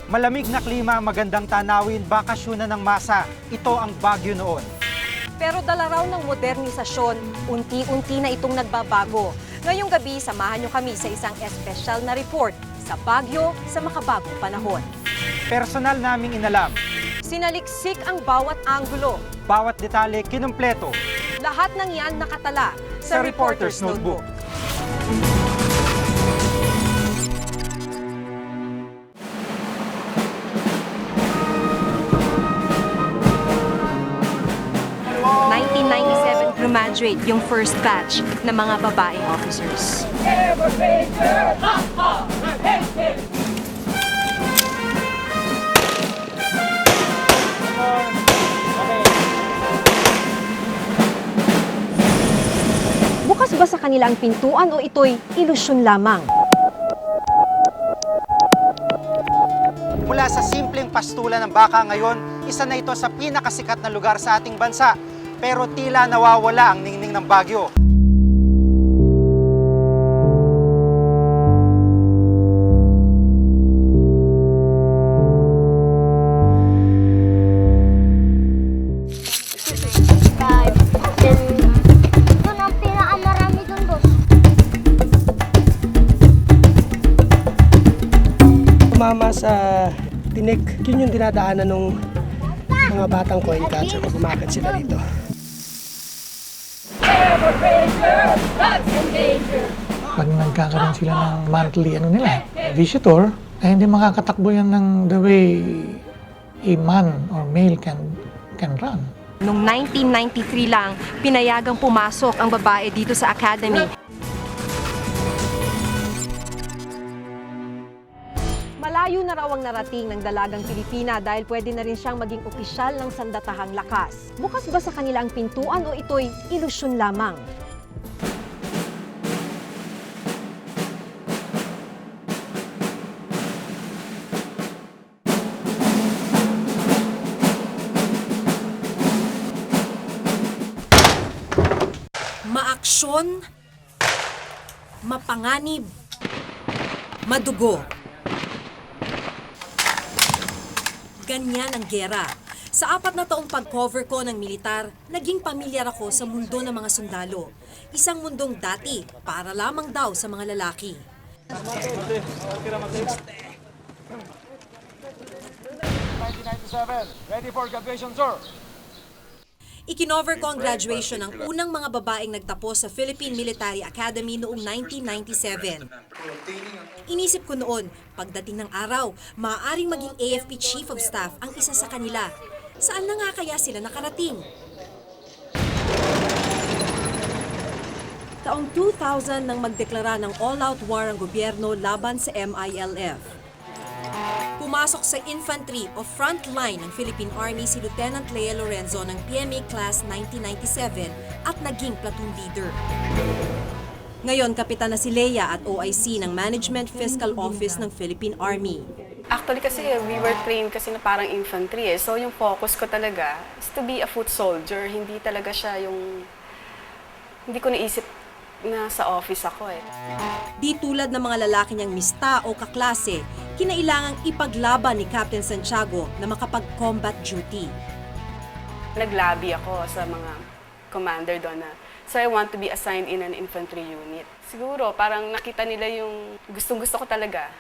Malamig na klima, magandang tanawin, bakasyonan ng masa. Ito ang Baguio noon. Pero dala raw ng modernisasyon, unti-unti na itong nagbabago. Ngayong gabi, samahan niyo kami sa isang espesyal na report sa Baguio sa makabagong panahon. Personal naming inalam. Sinaliksik ang bawat anggulo. Bawat detalye kinumpleto. Lahat ng yan nakatala sa Reporter's Notebook. Graduate yung first batch ng mga babaeng officers. Bukas ba sa kanila ang pintuan o ito'y ilusyon lamang? Mula sa simpleng pastulan ng baka ngayon, isa na ito sa pinakasikat na lugar sa ating bansa. Pero tila nawawala ang ningning ng Baguio. Doon ang pinakamarami doon, boss. Tumama sa tinik, yun yung dinadaanan ng mga batang coin catcher pag umakit sila dito. Pag nagkakaroon sila ng monthly visitor, ay hindi makakatakbo yan ng the way a man or male can run. Noong 1993 lang, pinayagang pumasok ang babae dito sa academy. Malayo na raw ang narating ng dalagang Pilipina dahil pwede na rin siyang maging opisyal ng sandatahang lakas. Bukas ba sa kanila ang pintuan o ito'y ilusyon lamang? Maaksyon, mapanganib, madugo. Ganyan ang gera. Sa 4 na taong pag-cover ko ng militar, naging pamilyar ako sa mundo ng mga sundalo. Isang mundong dati para lamang daw sa mga lalaki. Ready for graduation, sir. Ikinover ko ang graduation ng unang mga babaeng nagtapos sa Philippine Military Academy noong 1997. Inisip ko noon, pagdating ng araw, maaaring maging AFP Chief of Staff ang isa sa kanila. Saan na nga kaya sila nakarating? Taong 2000 nang magdeklara ng all-out war ang gobyerno laban sa MILF. Pumasok sa infantry o frontline ng Philippine Army si Lieutenant Lea Lorenzo ng PMA Class 1997 at naging platoon leader. Ngayon, kapitan na si Lea at OIC ng Management Fiscal Office ng Philippine Army. Actually kasi we were trained kasi na parang infantry eh. So yung focus ko talaga is to be a foot soldier. Hindi talaga siya yung... Hindi ko naisip na sa office ako eh. Di tulad ng mga lalaki niyang mista o kaklase, kinailangang ipaglaban ni Captain Santiago na makapag-combat duty. Naglabi ako sa mga commander doon na, so I want to be assigned in an infantry unit. Siguro parang nakita nila yung gustong-gusto ko talaga.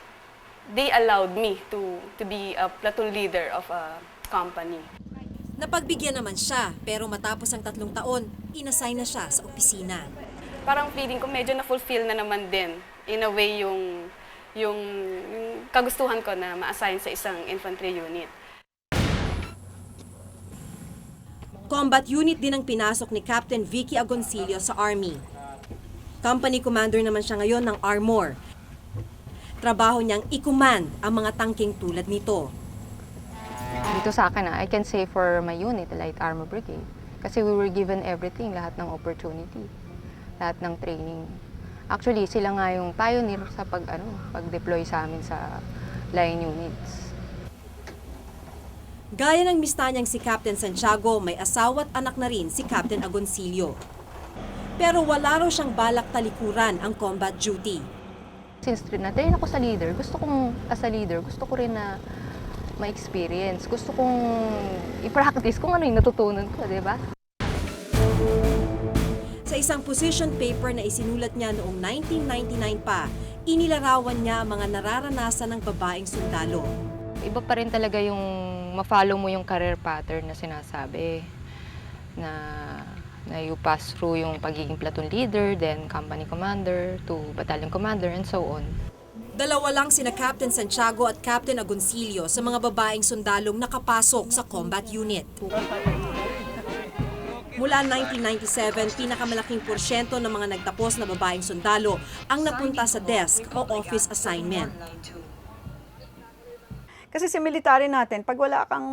They allowed me to be a platoon leader of a company. Napagbigyan naman siya, pero matapos ang 3 taon, inassign na siya sa opisina. Parang feeling ko medyo na-fulfill na naman din, in a way, yung kagustuhan ko na ma-assign sa isang infantry unit. Combat unit din ang pinasok ni Captain Vicky Agoncillo sa Army. Company commander naman siya ngayon ng Armor. Trabaho niyang i-command ang mga tangking tulad nito. Dito sa akin, I can say for my unit, Light Armor Brigade, kasi we were given everything, lahat ng opportunity, lahat ng training. Actually, sila nga yung pioneer sa pag-deploy sa amin sa line units. Gaya ng mista niyang si Captain Santiago, may asawa at anak na rin si Captain Agoncillo. Pero wala raw siyang balak talikuran ang combat duty. Since na-train ako sa leader, gusto ko rin na ma-experience. Gusto kong i-practice kung ano yung natutunan ko, di ba? Sa isang position paper na isinulat niya noong 1999 pa, inilarawan niya ang mga nararanasan ng babaeng sundalo. Iba pa rin talaga yung ma-follow mo yung career pattern na sinasabi. Na you pass through yung pagiging platoon leader, then company commander, to battalion commander, and so on. Dalawa lang sina Captain Santiago at Captain Agoncillo sa mga babaeng sundalong nakapasok sa combat unit. Mula 1997, pinakamalaking porsyento ng mga nagtapos na babaeng sundalo ang napunta sa desk o office assignment. Kasi sa military natin, pag wala kang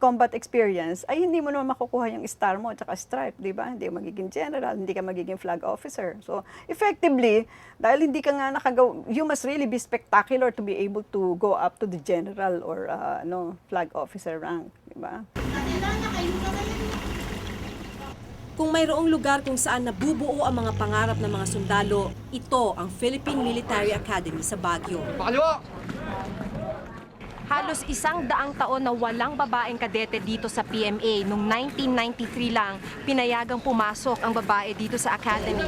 combat experience, ay hindi mo naman makukuha yung star mo at saka stripe, di ba? Hindi ka magiging general, hindi ka magiging flag officer. So, effectively, dahil hindi ka nga nakagaw, you must really be spectacular to be able to go up to the general or flag officer rank, di ba? Kung mayroong lugar kung saan nabubuo ang mga pangarap ng mga sundalo, ito ang Philippine Military Academy sa Baguio. Halos 100 taon na walang babaeng kadete dito sa PMA. Noong 1993 lang, pinayagang pumasok ang babae dito sa academy.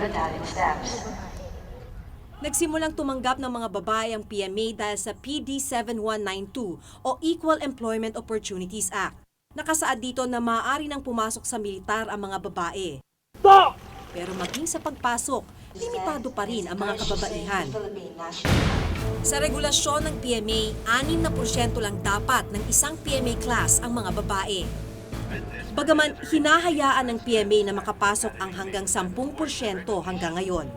Nagsimulang tumanggap ng mga babae ang PMA dahil sa PD 7192 o Equal Employment Opportunities Act. Nakasaad dito na maaari nang pumasok sa militar ang mga babae. Pero maging sa pagpasok, limitado pa rin ang mga kababaihan. Sa regulasyon ng PMA, 6% lang dapat ng isang PMA class ang mga babae. Bagaman hinahayaan ng PMA na makapasok ang hanggang 10% hanggang ngayon.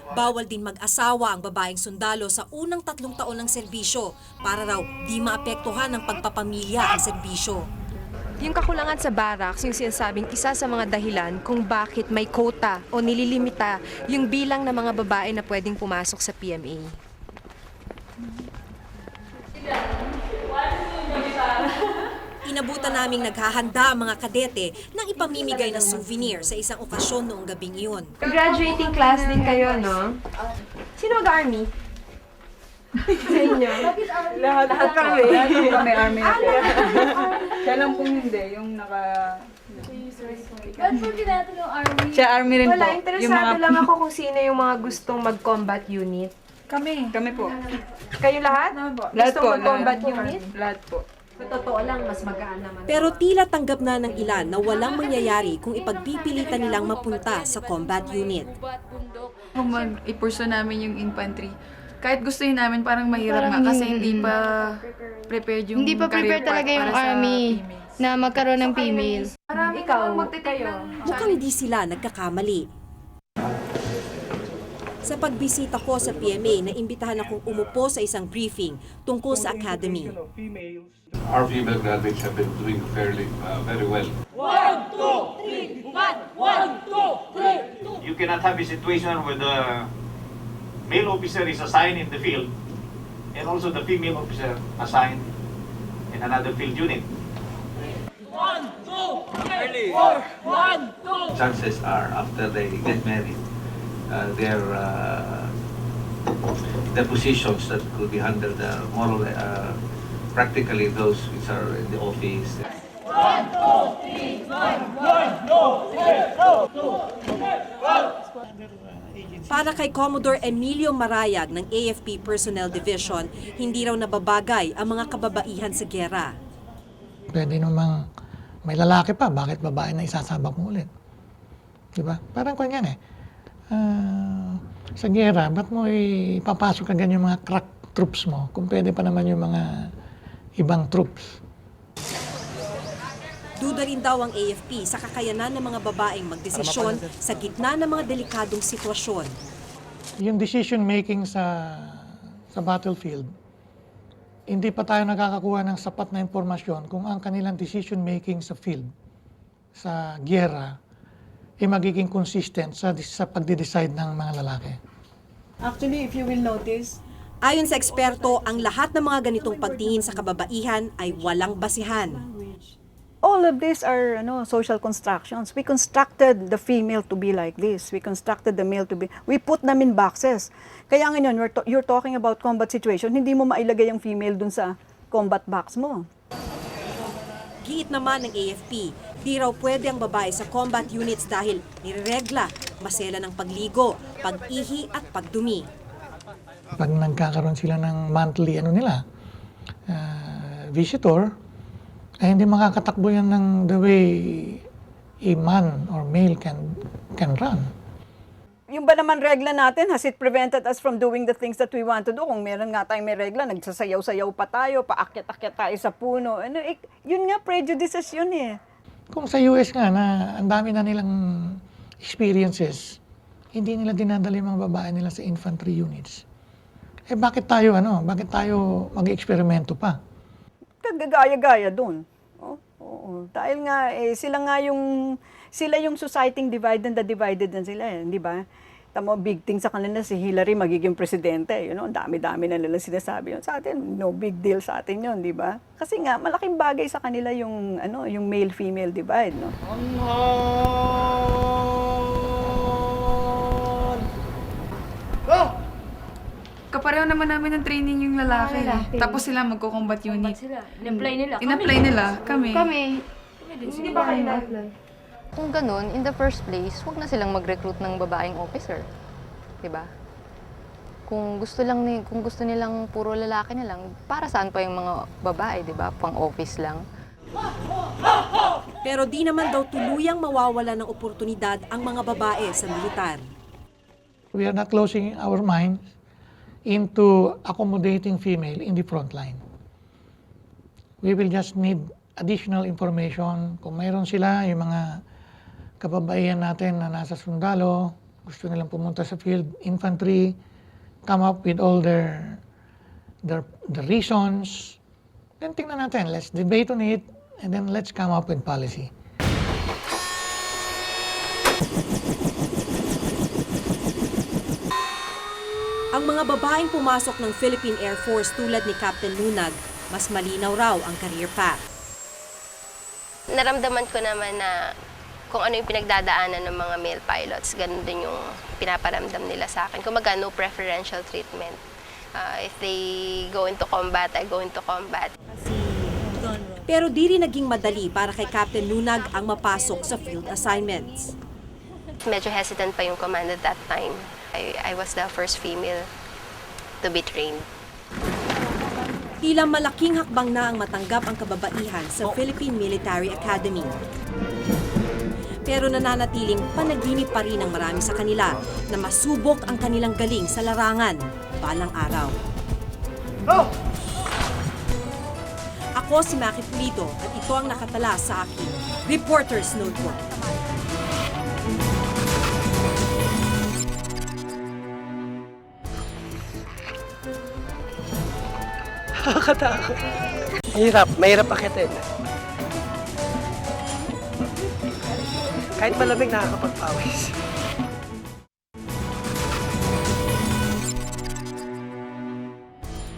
Bawal din mag-asawa ang babaeng sundalo sa unang 3 taon ng serbisyo para raw di maapektuhan ng pagpapamilya ang serbisyo. Yung kakulangan sa barracks, yung sinasabing isa sa mga dahilan kung bakit may quota o nililimita yung bilang ng mga babae na pwedeng pumasok sa PMA. Inabutan naming naghahanda ang mga kadete ng ipamimigay na souvenir sa isang okasyon noong gabing iyon. Graduating class din kayo, no? Sino mag-army? Sa inyo? Lahat kami. Lahat po kami army na po. Siya lang pong hindi, yung naka... Ba't po tinatanong army? Siya army rin po. Wala, interesado lang ako kung sino yung mga gustong mag-combat unit. Kami po. Kayo lahat? Lahat Gustong po. mag-combat unit? Lahat po. Totoo lang, mas magaan naman. Pero tila tanggap na ng ilan na walang mangyayari kung ipagpipilitan nilang mapunta sa combat unit. Kung mag-ipurso namin yung infantry, kahit gustuhin namin parang mahirap nga kasi hindi pa prepared yung Hindi pa career prepared path talaga yung para sa army females. na magkaroon ng female. Ikaw, kayo. Mukhang di sila nagkakamali. Sa pagbisita ko sa PMA, naimbitahan akong umupo sa isang briefing tungkol sa academy. Our female graduates have been doing very well. 1, 2, 3, 1, 2, 3, 2. You cannot have a situation where the male officer is assigned in the field and also the female officer assigned in another field unit. 1, 2, 3, 4, 1, 2. Chances are after they get married, their positions that could be handled more practically those which are in the office. 1, 2, 3, 1, 2, 3, 2. Para kay Commodore Emilio Marayag ng AFP Personnel Division, hindi raw nababagay ang mga kababaihan sa giyera. Pwede namang may lalaki pa, bakit babae na isasabak mo ulit? Diba? Parang kanyan sa giyera, ba't mo ipapasok agad yung mga crack troops mo kung pwede pa naman yung mga ibang troops? Duda rin daw ang AFP sa kakayanan ng mga babaeng magdesisyon sa gitna ng mga delikadong sitwasyon. Yung decision making sa battlefield, hindi pa tayo nakakakuha ng sapat na impormasyon kung ang kanilang decision making sa field, sa giyera, ay magiging consistent sa pagde-decide ng mga lalaki. Actually, if you will notice, Ayon sa eksperto, ang lahat ng mga ganitong pagtingin sa kababaihan ay walang basihan. All of these are social constructions. We constructed the female to be like this. We constructed the male to be... We put them in boxes. Kaya ngayon, you're talking about combat situation, hindi mo mailagay yung female dun sa combat box mo. Giit naman ng AFP, di raw pwede ang babae sa combat units dahil nireregla, masela ng pagligo, pag-ihi at pagdumi. Pag nagkakaroon sila ng monthly visitor, ay hindi makakatakbo yan ng the way a man or male can run. Yung ba naman regla natin, has it prevented us from doing the things that we want to do? Kung meron nga tayong may regla, nagsasayaw-sayaw pa tayo, paakyat-akyat tayo sa puno. Yun nga, prejudices yun eh. Kung sa US nga na ang dami na nilang experiences, hindi nila dinadala yung mga babae nila sa infantry units. Eh bakit tayo mag-eksperimento pa? Kagagaya-gaya dun. Oo. Dahil nga, sila yung society divided and divided na sila eh, di ba? Tamo, big thing sa kanila si Hillary magiging presidente. Ang dami-dami na nila sinasabi yun. Sa atin, no big deal sa atin yun, di ba? Kasi nga, malaking bagay sa kanila yung male-female divide, no? Kapareho naman namin ng training yung lalaki. Tapos sila magko-combat unit. In-apply nila. In-apply nila. Kami. Hindi ba kayo na-apply? Kung ganun, in the first place, huwag na silang mag-recruit ng babaeng officer. 'Di ba? Kung gusto nilang puro lalaki na lang, para saan pa yung mga babae, 'di ba? Pang office lang. Pero di naman daw tuluyang mawawala ng oportunidad ang mga babae sa militar. We are not closing our minds into accommodating female in the front line. We will just need additional information. Kung mayroon sila, yung mga kababaihan natin na nasa sundalo, gusto nilang pumunta sa field, infantry, come up with all the reasons. Then tingnan natin, let's debate on it, and then let's come up with policy. Ang mga babaeng pumasok ng Philippine Air Force tulad ni Captain Lunag, mas malinaw raw ang career path. Naramdaman ko naman na kung ano yung pinagdadaanan ng mga male pilots, ganun din yung pinaparamdam nila sa akin. Kumaga, no preferential treatment. If they go into combat, I go into combat. Pero di rin naging madali para kay Captain Lunag ang mapasok sa field assignments. Medyo hesitant pa yung command at that time. I was the first female to be trained. Tila malaking hakbang na ang matanggap ang kababaihan sa Philippine Military Academy. Pero nananatiling panaginip pa rin ang marami sa kanila na masubok ang kanilang galing sa larangan balang araw. Ako si Maki Pulido at ito ang nakatala sa aking Reporter's Notebook. Nakakatakot. Mahirap akitin. Kahit malamig, nakakapagpawis.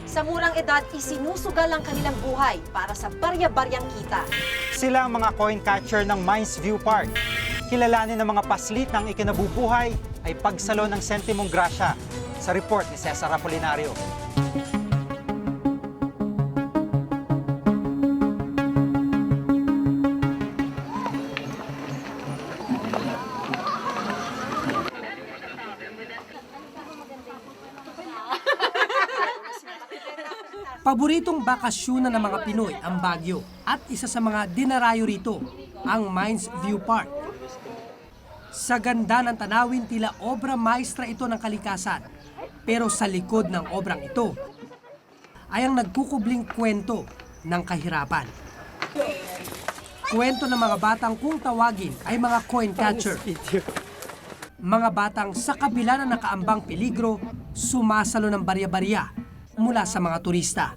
Sa murang edad, isinusugal ang kanilang buhay para sa barya-baryang kita. Sila ang mga coin catcher ng Mines View Park. Kilalanin ng mga paslit ng ikinabubuhay ay pagsalo ng sentimong grasya. Sa report ni Cesar Apolinario. Paboritong bakasyonan ng mga Pinoy ang Baguio at isa sa mga dinarayo rito ang Mines View Park. Sa ganda ng tanawin, tila obra maestra ito ng kalikasan. Pero sa likod ng obrang ito ay ang nagkukubling kwento ng kahirapan. Kwento ng mga batang kung tawagin ay mga coin catcher. Mga batang sa kabila na nakaambang peligro, sumasalo ng barya-barya mula sa mga turista.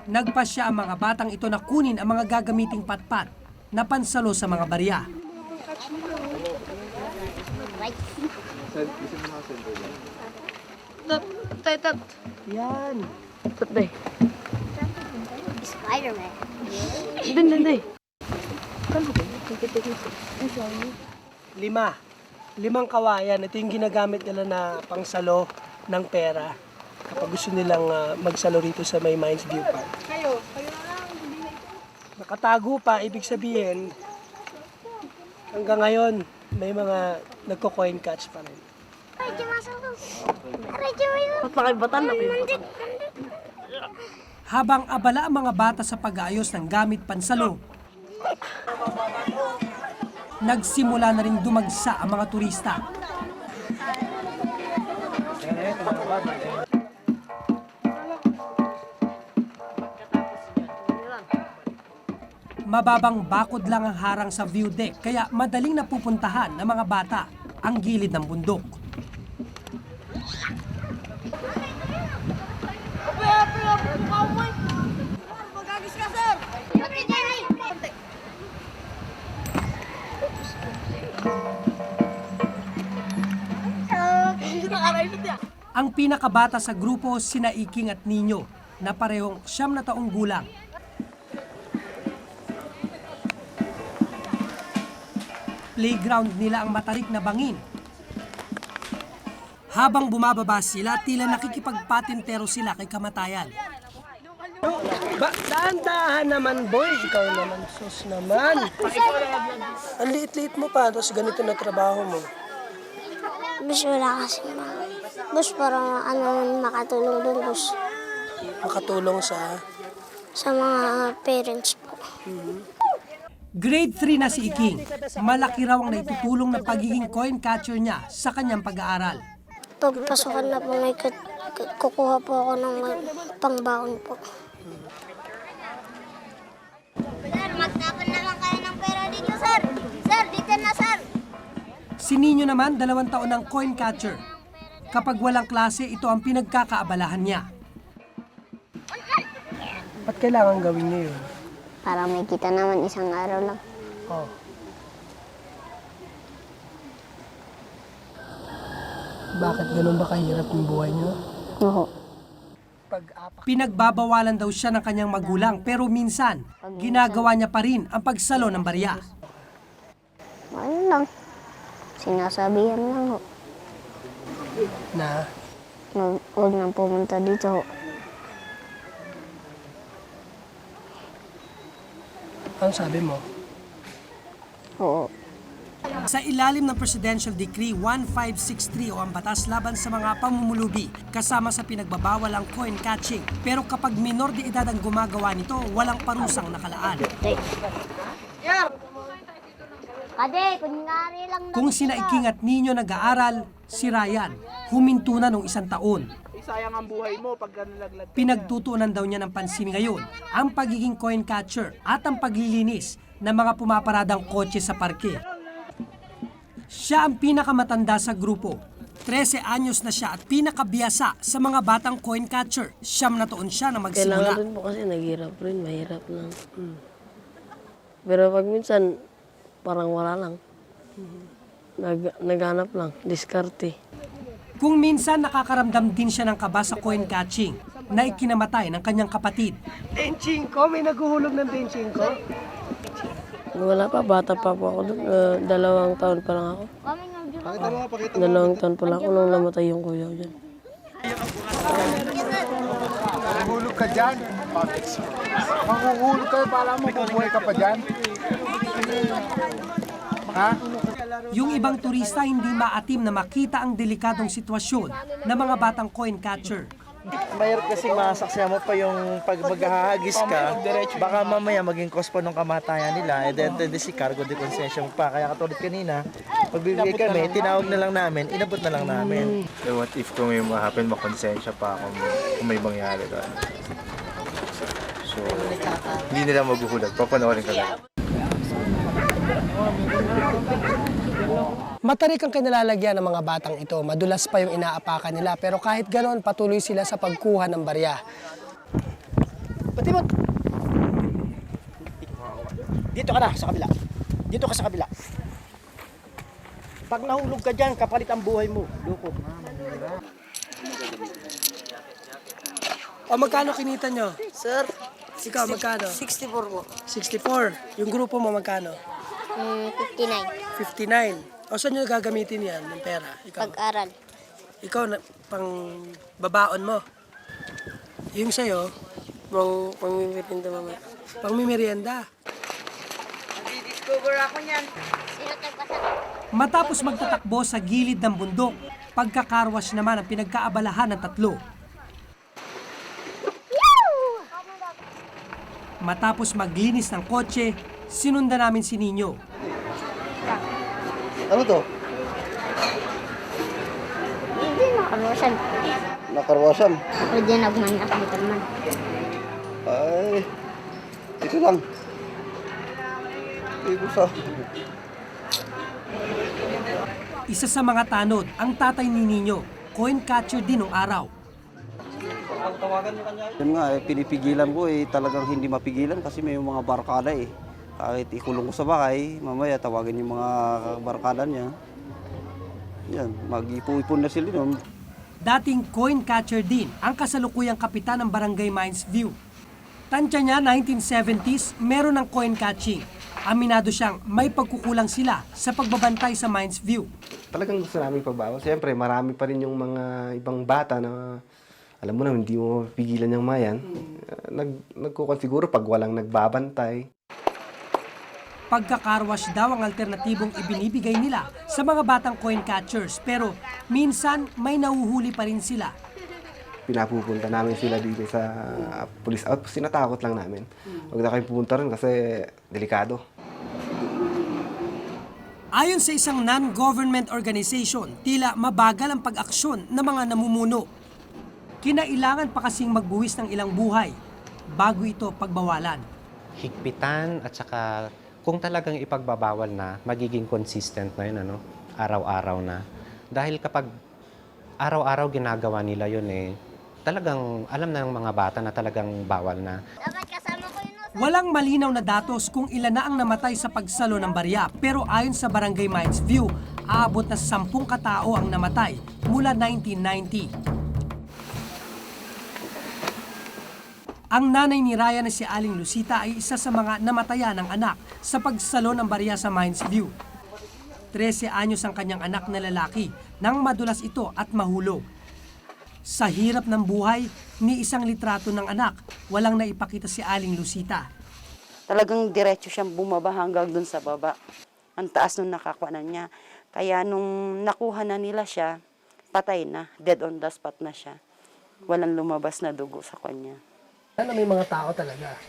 Nagpasya ang mga batang ito na kunin ang mga gagamiting patpat na pansalo sa mga barya. Yan. Spider-Man. Dun. 5. 5 kawayan. Ito yung ginagamit nila na pangsalo ng pera kapag gusto nilang magsalo rito sa may Mines View Park. Nakatago pa, ibig sabihin, hanggang ngayon, may mga nagko-coin catch pa rin. Habang abala ang mga bata sa pag-aayos ng gamit pansalo, nagsimula na rin dumagsa ang mga turista. Mababang bakod lang ang harang sa view deck kaya madaling napupuntahan ng mga bata ang gilid ng bundok. Ang pinakabata sa grupo sina Iking at Nino na parehong 9 na taong gulang. Playground nila ang matarik na bangin. Habang bumababa sila, tila nakikipagpatintero sila kay kamatayan. Dahan-dahan naman, boy. Ikaw naman, sus naman. Ang liit-liit mo pa, tapos ganito na trabaho mo. Bus, wala kasi mga. Bus, parang makatulong doon, bus. Makatulong sa mga parents po. Grade 3 na si Iking. Malaki raw ang naitutulong na pagiging coin catcher niya sa kanyang pag-aaral. Pagpasukan na po, kukuha po ako ng pangbaon po. Sir, magtapon naman kayo ng pera dito, sir. Sir, dito na, sir. Si Nino naman, 2 taon ng coin catcher. Kapag walang klase, ito ang pinagkakaabalahan niya. Ba't kailangan gawin niyo yun? Para may kita naman isang araw lang. Oh. Bakit ganun ba kahirap yung buhay niyo? Oo. Pinagbabawalan daw siya ng kanyang magulang pero minsan, ginagawa niya pa rin ang pagsalo ng barya. Ano lang. Sinasabihan lang ho. Na? Huwag nang pumunta dito ho. Ano sabi mo? Oo. Sa ilalim ng Presidential Decree 1563 o ang batas laban sa mga pamumulubi, kasama sa pinagbabawal ang coin catching. Pero kapag minor de edad ang gumagawa nito, walang parusang nakalaan. Kung sina Iking at Nino nag-aaral, si Ryan huminto na nung 1 taon. Sayang ang buhay mo pag nalaglag. Pinagtutuunan daw niya ng pansin ngayon ang pagiging coin catcher at ang paglilinis ng mga pumaparadang kotse sa parke. Siya ang pinakamatanda sa grupo. 13 anyos na siya at pinakabiyasa sa mga batang coin catcher. 9 na taon siya na magsimula. Kailangan rin po kasi naghirap rin, mahirap lang. Pero pag minsan, parang wala lang. Naghanap lang, diskarte. Kung minsan nakakaramdam din siya ng kaba sa coin catching na ikinamatay ng kanyang kapatid. Tenchinko? May naguhulog ng Tenchinko? Wala pa, bata pa po ako doon. 2 taon pa lang ako. 2 taon pa lang ako nung namatay yung kuya ko dyan. Mahulog ka dyan. Mahuhulog ka, para mo bubuhay ka pa dyan. Ha? Yung ibang turista hindi maatim na makita ang delikadong sitwasyon ng mga batang coin catcher. Mahirap kasi masaksihan mo pa yung pag maghahagis ka, baka mamaya maging cause pa ng kamatayan nila, and then si cargo de konsensya mo pa. Kaya katulad kanina, pagbibigay kami, tinawag na lang namin, inabot na lang namin. So what if kung may ma-happen, makonsensya pa kung may mangyari doon. So, hindi nila maghuhulag, papanoorin ka lang. Matarik ang kinalalagyan ng mga batang ito. Madulas pa yung inaapakan nila. Pero kahit ganon, patuloy sila sa pagkuha ng barya. Batimot! Dito ka na, sa kabila. Dito ka sa kabila. Pag nahulog ka dyan, kapalit ang buhay mo. Loko. O magkano kinita nyo? Sir, ikaw magkano? 64 po. 64. Yung grupo mo magkano? 59. 59. O saan nyo gagamitin yan, yung pera? Ikaw? Pag-aral. Ikaw, pang babaon mo. Yung sa'yo, Pang merienda mamaya. pang mimerienda. Discover ako niyan. Matapos magtatakbo sa gilid ng bundok, pagkakarwash naman ang pinagkaabalahan ng tatlo. Matapos maglinis ng kotse, sinundan namin si Nino. Ano to? Hindi nakarwasan. Nakarwasan? Pwede nagmanak dito naman. Ay, ito lang. Ibusa. Isa sa mga tanod, ang tatay ni Nino, coin catcher din ng araw. Yun nga, pinipigilan ko talagang hindi mapigilan kasi may mga barkada Kahit ikulong ko sa bahay, mamaya tawagin yung mga barkada niya. Yan, mag-ipo-ipon na sila nun. Dating coin catcher din ang kasalukuyang kapitan ng Barangay Mines View. Tansya niya 1970s, meron ng coin catching. Aminado siyang may pagkukulang sila sa pagbabantay sa Mines View. Talagang gusto namin pagbawas. Siyempre, marami pa rin yung mga ibang bata na alam mo na, hindi mo pigilan yung mayan. Nagkukonsiguro pag walang nagbabantay. Pagkakarwash daw ang alternatibong ibinibigay nila sa mga batang coin catchers, pero minsan may nahuhuli pa rin sila. Pinapupunta namin sila dito sa police outpost. Sinatakot lang namin. Huwag na kayo pupunta rin kasi delikado. Ayon sa isang non-government organization, tila mabagal ang pag-aksyon ng mga namumuno. Kinailangan pa kasing magbuwis ng ilang buhay bago ito pagbawalan. Higpitan at saka kung talagang ipagbabawal na, magiging consistent na yun, araw-araw na. Dahil kapag araw-araw ginagawa nila yun talagang alam na ng mga bata na talagang bawal na. Walang malinaw na datos kung ilan na ang namatay sa pagsalo ng barya, pero ayon sa Barangay Mines View, aabot na 10 katao ang namatay mula 1990. Ang nanay ni Raya na si Aling Lucita ay isa sa mga namatayan ng anak sa pagsalo ng barya sa Mines View. 13 anyos ang kanyang anak na lalaki nang madulas ito at mahulog. Sa hirap ng buhay, ni isang litrato ng anak, walang naipakita si Aling Lucita. Talagang diretso siyang bumaba hanggang dun sa baba. Ang taas nung nakakuanan niya. Kaya nung nakuha na nila siya, patay na. Dead on the spot na siya. Walang lumabas na dugo sa kanya. Ano, may mga tao talaga.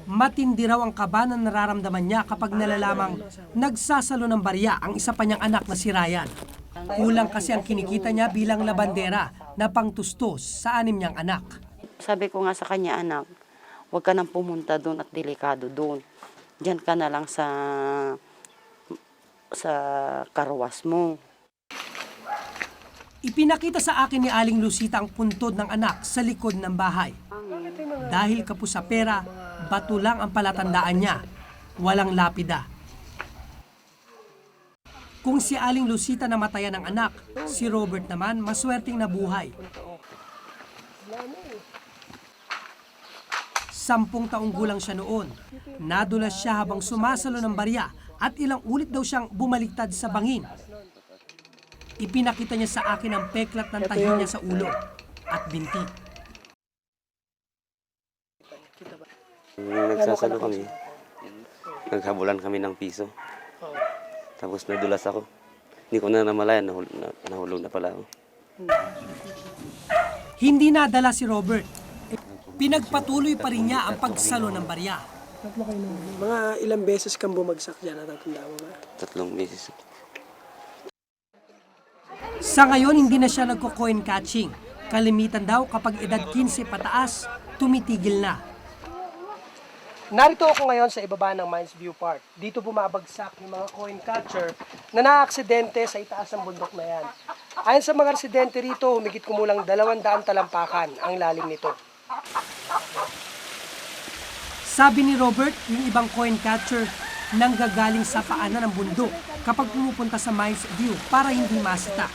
Matindi raw ang kaba na nararamdaman niya kapag nalalamang nagsasalo ng barya ang isa pa niyang anak na si Ryan. Kulang kasi ang kinikita niya bilang labandera na pangtustos sa 6 niyang anak. Sabi ko nga sa kanya, anak, huwag ka nang pumunta doon at delikado doon. Diyan ka na lang sa karwas mo. Ipinakita sa akin ni Aling Lucita ang puntod ng anak sa likod ng bahay. Dahil kapos sa pera, bato lang ang palatandaan niya. Walang lapida. Kung si Aling Lucita namatayan ng anak, si Robert naman maswerteng nabuhay. 10 taong gulang siya noon. Nadulas siya habang sumasalo ng barya at ilang ulit daw siyang bumaliktad sa bangin. Ipinakita niya sa akin ang peklat ng tahi niya sa ulo at binti. Nagsasalo kami. Naghabulan kami ng piso. Tapos nadulas ako. Hindi ko na namalayan, nahulog na pala ako. Hindi nadala si Robert. Pinagpatuloy pa rin niya ang pagsalo ng barya. Mga ilang beses kang bumagsak dyan, natatanda mo ba? 3 beses. Sa ngayon, hindi na siya nagko-coin catching. Kalimitan daw kapag edad 15 pataas, tumitigil na. Narito ako ngayon sa ibaba ng Mines View Park. Dito bumabagsak yung mga coin catcher na naaksidente sa itaas ng bundok na yan. Ayon sa mga residente rito, humigit kumulang 200 talampakan ang lalim nito. Sabi ni Robert, yung ibang coin catcher nanggagaling sa paanan ng bundok kapag pumupunta sa Mines View para hindi masita.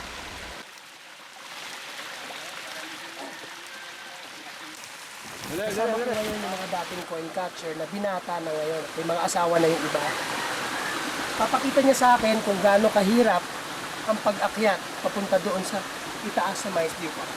Kasama ko ngayon yung mga dating coin catcher na binata na ngayon. May mga asawa na yung iba. Papakita niya sa akin kung gaano kahirap ang pag-akyat papunta doon sa itaas na Mines View Park.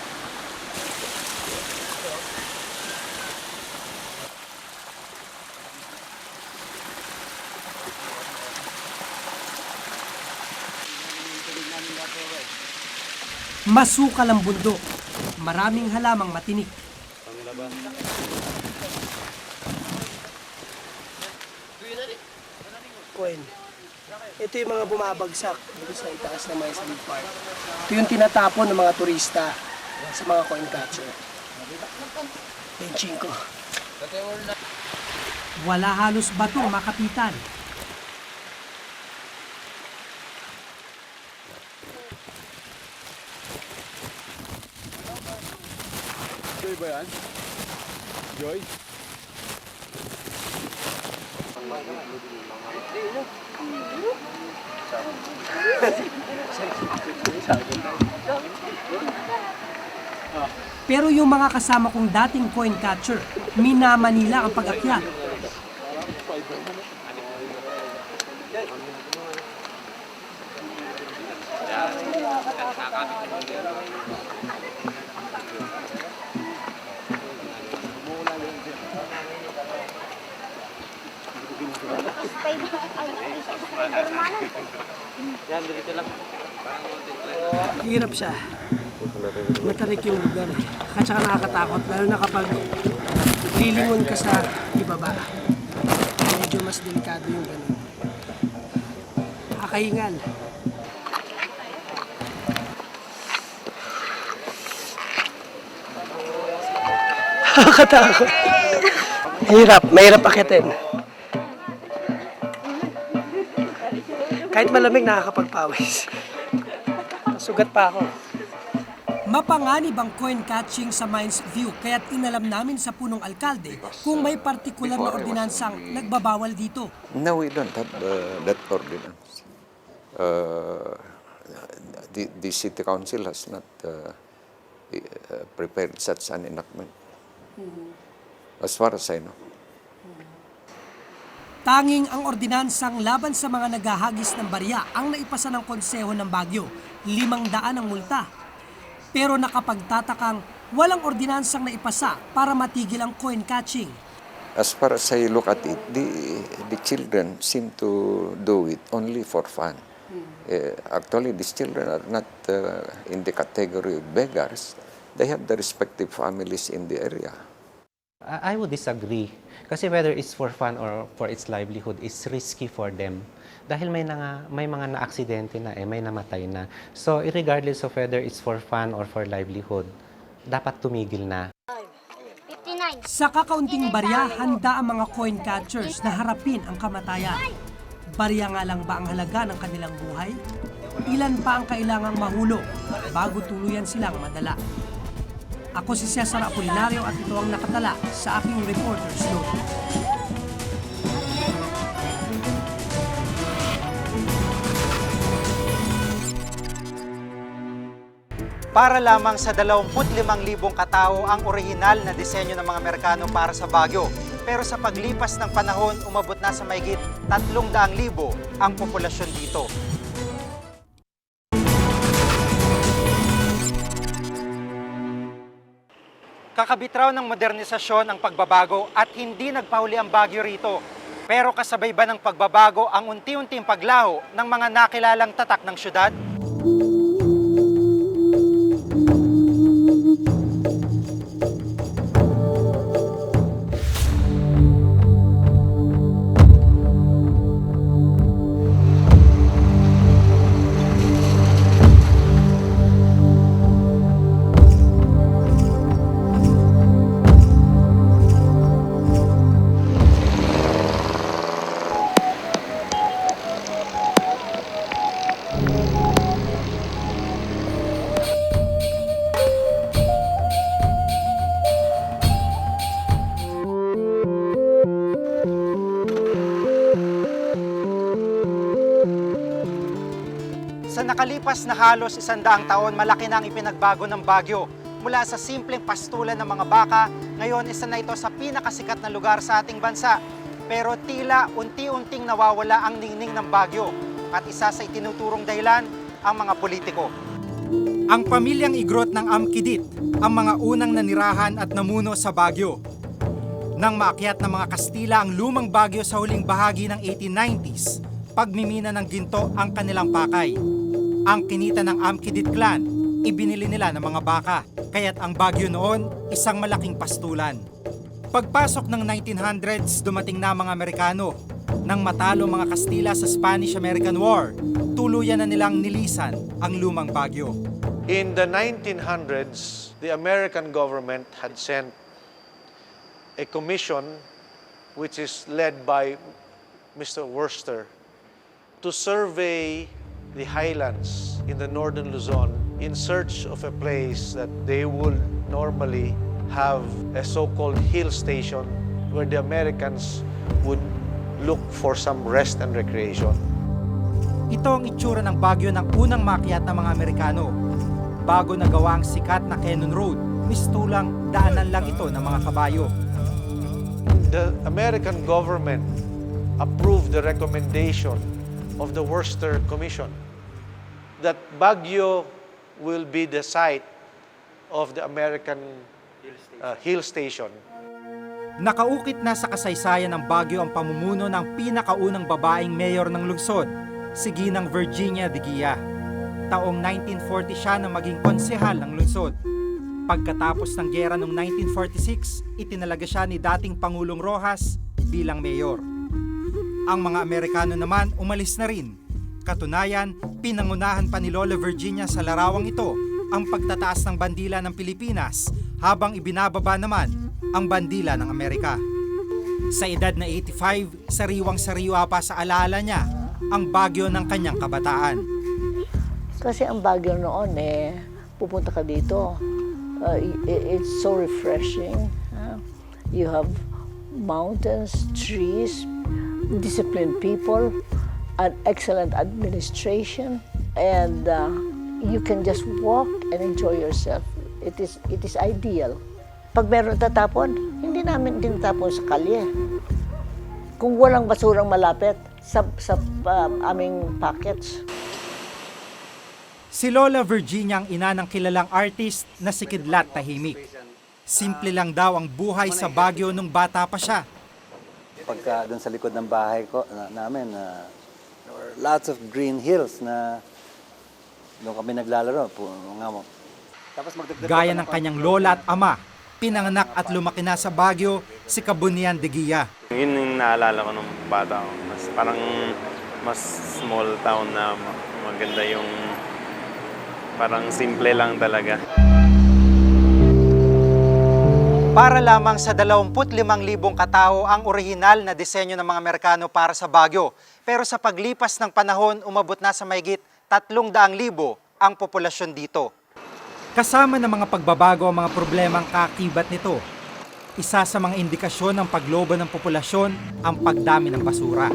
Masukal ang bundok. Maraming halamang matinik. Coin. Ito yung mga bumabagsak dito sa itaas ng Mines View Park. Ito yung tinatapon ng mga turista sa mga coin catcher. Benching ko. Wala halos batong makapitan. Joy ba yan? Joy? Pero yung mga kasama kong dating coin catcher, minama nila ang pag-akyat. Hirap siya. Matarik yung lugar eh. At saka nakakatakot, lalo na kapag lilingon ka sa ibaba. Medyo mas delikado yung ganun. Nakakahingal. Nakakatakot. Hirap, mahirap akitin. Kahit malamig, nakakapagpawis. Sugat pa ako. Mapanganib ang coin catching sa Mines View kaya't inalam namin sa punong alkalde kung may partikular na ordinansang nagbabawal dito. No, we don't have that ordinance. The city council has not prepared such an enactment. As far as I know. Tanging ang ordinansang laban sa mga naghahagis ng barya ang naipasa ng Konseho ng Baguio, 500 ang multa. Pero nakapagtatakang walang ordinansang naipasa para matigil ang coin catching. As far as I look at it, the children seem to do it only for fun. Actually, these children are not in the category of beggars. They have the respective families in the area. I would disagree. Kasi whether it's for fun or for its livelihood, it's risky for them. Dahil may mga na-aksidente na may namatay na. So, regardless of whether it's for fun or for livelihood, dapat tumigil na. Sa kakaunting barya, handa ang mga coin catchers na harapin ang kamatayan. Barya nga lang ba ang halaga ng kanilang buhay? Ilan pa ang kailangang mahulog bago tuluyan silang madala? Ako si Cesar Apolinario at ito ang nakatala sa aking reporter's note. Para lamang sa 25,000 katao ang orihinal na disenyo ng mga Amerikano para sa Baguio. Pero sa paglipas ng panahon, umabot na sa mahigit 300,000 ang populasyon dito. Kakabit raw ng modernisasyon ang pagbabago at hindi nagpahuli ang Baguio rito. Pero kasabay ba ng pagbabago ang unti-unting paglaho ng mga nakilalang tatak ng syudad? Sa nakalipas na halos 100 taon, malaki na ang ipinagbago ng Baguio. Mula sa simpleng pastulan ng mga baka, ngayon isa na ito sa pinakasikat na lugar sa ating bansa. Pero tila unti-unting nawawala ang ningning ng bagyo at isa sa itinuturong dahilan ang mga politiko. Ang pamilyang Igrot ng Amkidit ang mga unang nanirahan at namuno sa Baguio. Nang maakyat ng mga Kastila ang lumang Baguio sa huling bahagi ng 1890s, pagmimina ng ginto ang kanilang pakay. Ang kinita ng Amkidit clan, ibinili nila ng mga baka, kaya't ang Baguio noon isang malaking pastulan. Pagpasok ng 1900s, dumating na mga Amerikano. Nang matalo mga Kastila sa Spanish-American War, tuluyan na nilang nilisan ang lumang Baguio. In the 1900s, the American government had sent a commission which is led by Mr. Worcester to survey the highlands in the northern Luzon in search of a place that they would normally have a so-called hill station where the Americans would look for some rest and recreation. Ito ang itsura ng Baguio ng unang makyat ng mga Amerikano. Bago nagawa ang sikat na Cannon Road, mistulang daanan lang ito ng mga kabayo. The American government approved the recommendation of the Worcester Commission that Baguio will be the site of the American hill station. Nakaukit na sa kasaysayan ng Baguio ang pamumuno ng pinakaunang babaeng mayor ng lungsod, si Ginang Virginia de Guia. Taong 1940 siya na maging konsehal ng lungsod. Pagkatapos ng giyera noong 1946, itinalaga siya ni dating Pangulong Rojas bilang mayor. Ang mga Amerikano naman umalis na rin. Katunayan, pinangunahan pa ni Lola Virginia sa larawang ito ang pagtataas ng bandila ng Pilipinas habang ibinababa naman ang bandila ng Amerika. Sa edad na 85, sariwang-sariwa pa sa alaala niya ang Baguio ng kanyang kabataan. Kasi ang Baguio noon pupunta ka dito. It's so refreshing. You have mountains, trees, disciplined people, an excellent administration, and you can just walk and enjoy yourself. It is ideal. Pag meron tatapon, hindi namin tinatapon sa kalye. Kung walang basurang malapit sa aming pockets. Si Lola Virginia ang ina ng kilalang artist na si Kidlat Tahimik. Simple lang daw ang buhay sa Baguio nung bata pa siya. Pagka doon sa likod ng bahay ko namin, there were lots of green hills na doon kami naglalaro. Tapos gaya ng kanyang lola at ama, pinanganak at lumaki na sa Baguio si Kabunian de Guia. Yun yung naalala ko nung bata ko. Parang mas small town na maganda yung parang simple lang talaga. Para lamang sa 25,000 katao ang orihinal na disenyo ng mga Amerikano para sa Baguio. Pero sa paglipas ng panahon, umabot na sa mahigit 300,000 ang populasyon dito. Kasama ng mga pagbabago ang mga problemang kaakibat nito. Isa sa mga indikasyon ng paglobo ng populasyon ang pagdami ng basura.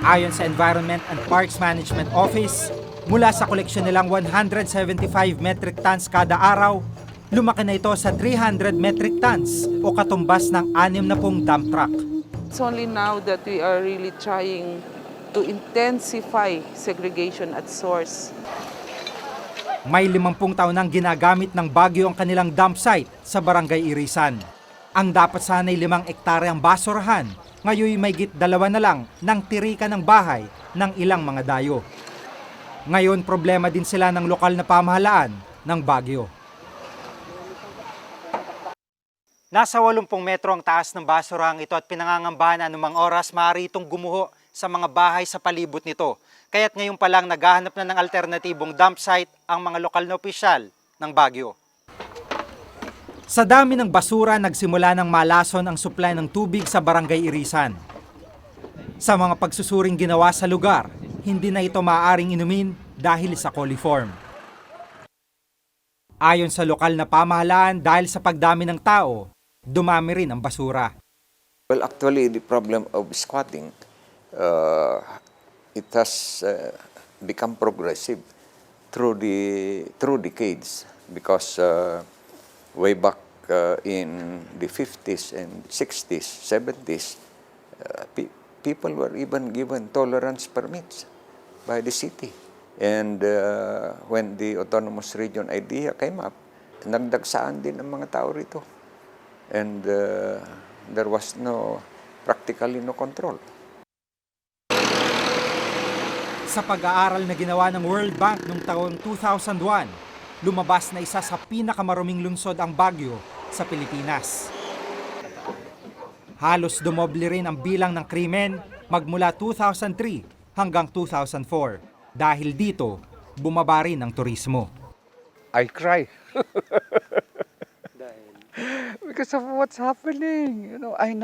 Ayon sa Environment and Parks Management Office, mula sa koleksyon nilang 175 metric tons kada araw, lumaki na ito sa 300 metric tons o katumbas ng 60 dump truck. It's only now that we are really trying to intensify segregation at source. May 50 taon nang ginagamit ng Baguio ang kanilang dump site sa Barangay Irisan. Ang dapat sana'y 5 ektaryang basurahan, ngayon may git 2 na lang ng tirika ng bahay ng ilang mga dayo. Ngayon problema din sila ng lokal na pamahalaan ng Baguio. Nasa 80 metro ang taas ng basurang ito at pinangangambahan na anumang oras maaari itong gumuho sa mga bahay sa palibot nito. Kaya't ngayon pa lang naghahanap na ng alternatibong dump site ang mga lokal na opisyal ng Baguio. Sa dami ng basura, nagsimula ng malason ang supply ng tubig sa Barangay Irisan. Sa mga pagsusuring ginawa sa lugar, hindi na ito maaaring inumin dahil sa coliform. Ayon sa lokal na pamahalaan, dahil sa pagdami ng tao, dumami rin ang basura. Well, actually, the problem of squatting, it has become progressive through decades because way back in the 50s and 60s, 70s, people were even given tolerance permits by the city. And when the autonomous region idea came up, nagdagsaan din ang mga tao rito. And there was practically no control. Sa pag-aaral na ginawa ng World Bank noong taong 2001, lumabas na isa sa pinakamaruming lungsod ang Baguio sa Pilipinas. Halos dumoble rin ang bilang ng krimen magmula 2003 hanggang 2004. Dahil dito, bumaba rin ang turismo. I cry. Because of what's happening. I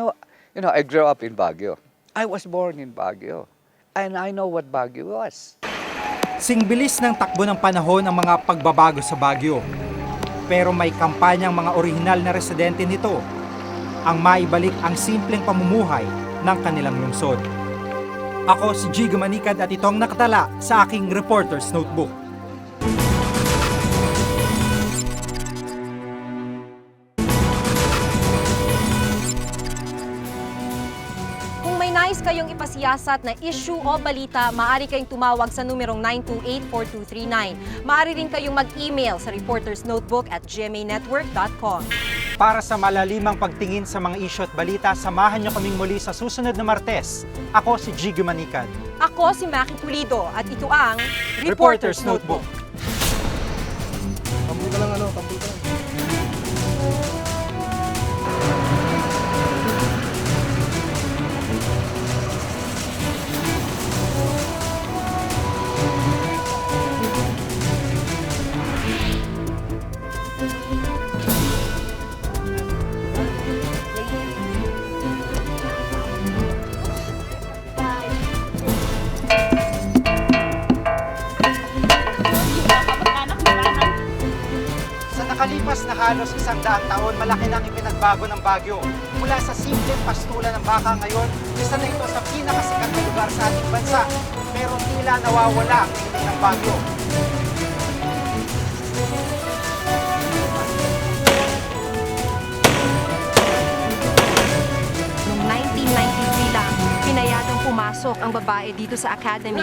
grew up in Baguio. I was born in Baguio. And I know what Baguio was. Singbilis ng takbo ng panahon ang mga pagbabago sa Baguio. Pero may kampanyang mga orihinal na residente nito ang maibalik ang simpleng pamumuhay ng kanilang lungsod. Ako si Jigo Manicad at itong nakatala sa aking Reporter's Notebook. Nais kayong ipasiyasat na issue o balita, maaari kayong tumawag sa numerong 928-4239. Maaari rin kayong mag-email sa reportersnotebook@gmanetwork.com. Para sa malalimang pagtingin sa mga issue at balita, samahan niyo kaming muli sa susunod na Martes. Ako si Jigo Manicad. Ako si Maki Pulido at ito ang Reporter's Notebook. Tambol ka lang, tambol ka lang. Nakalipas na halos 100 taon, malaki nang ipinagbago ng Baguio. Mula sa simpleng pastulan ng baka ngayon, isa na ito sa pinakasikat na lugar sa ating bansa. Pero tila nawawala ang ngiti ng Baguio. Noong 1993 lang, pinayadang pumasok ang babae dito sa academy.